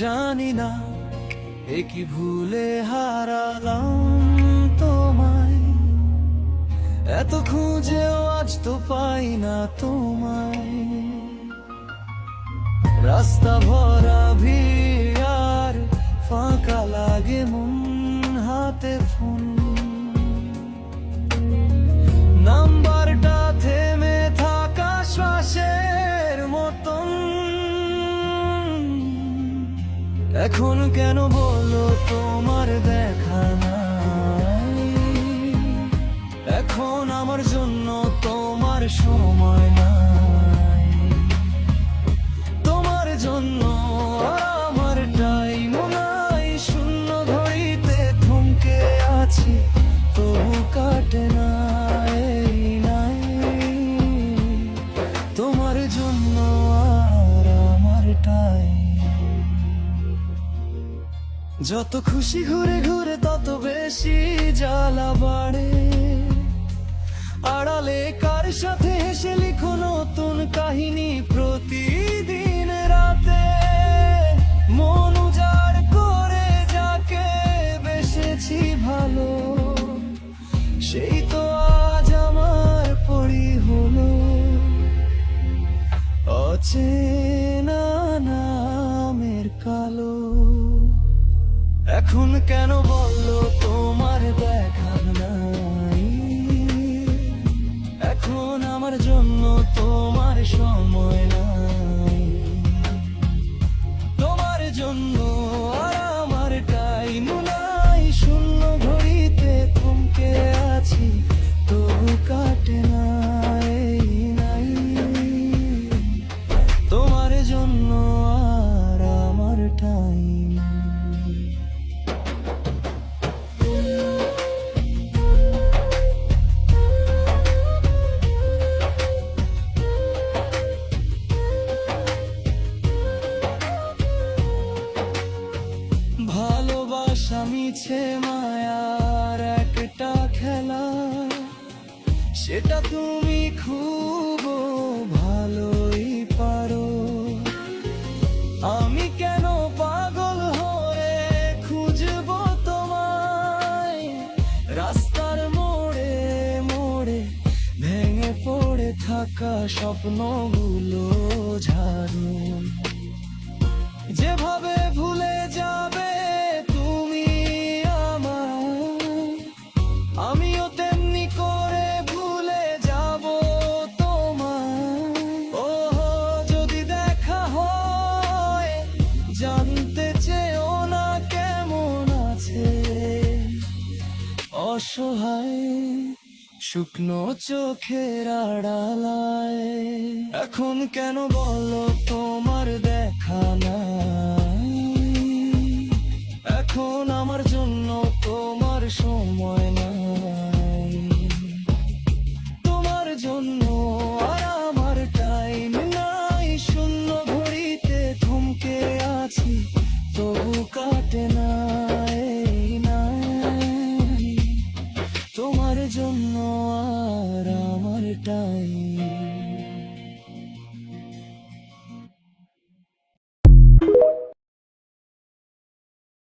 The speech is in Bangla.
জানি না এ কি ভুলে হারালাম তোমায়, এত খুঁজেও আজ তো পাই না তোমায়। রাস্তা ভরা ভিড় আর ফাঁকা লাগে মন, হাতে ফোন নাম্বারটা থেমে থাকা শ্বাসের মতন। এখন কেন বলো তোমার দেখা নাই, এখন আমার জন্য তোমার সময় নাই। তোমার জন্য আমার টাইম নাই, শূন্য ঘড়িতে থমকে আছি তবু কাটে না এই নাই। তোমার জন্য আর আমার টাইম। যত খুশি ঘুরে ঘুরে তত বেশি জ্বালা বাড়ে, আড়ালে কার সাথে হেসে লিখো নতুন কাহিনী প্রতিদিন রাতে। মন উজাড় করে যাকে বেসেছি ভালো, সেই তো আজ আমার পরি হলো। অচেনা নামের কালো, এখন কেন বললো তোমার দেখা নাই, এখন আমার জন্য তোমার সময় নাই। তোমার জন্য আর আমার টাইম নাই, শূন্য ঘড়িতে থমকে আছি তবু কাটে না এই নাই। তোমার জন্য আর আমার টাইম। ভালোবাসা মিছে মায়ার একটা খেলা, সেটা তুমি খুব ভালোই পারো। আমি কেন পাগল হয়ে খুঁজবো তোমায়, রাস্তার মোড়ে মোড়ে ভেঙে পড়ে থাকা স্বপ্নগুলো ঝাড়ু। যেভাবে ভুলে যাবে তুমি আমায়, আমিও তেমনি করে ভুলে যাব তোমায়। ও যদি দেখা হয় জানতে চেয়েও না কেমন আছে, অসহায় শুকনো চোখের আড়ালায়। এখন কেন বলো তোমার দেখা নাই, এখন আমার জন্য তোমার সময় নাই। তোমার জন্য আর আমার টাইম নাই, শূন্য ঘড়িতে থমকে আছি তবু কাটে না এই নাই। তোমার জন্য আর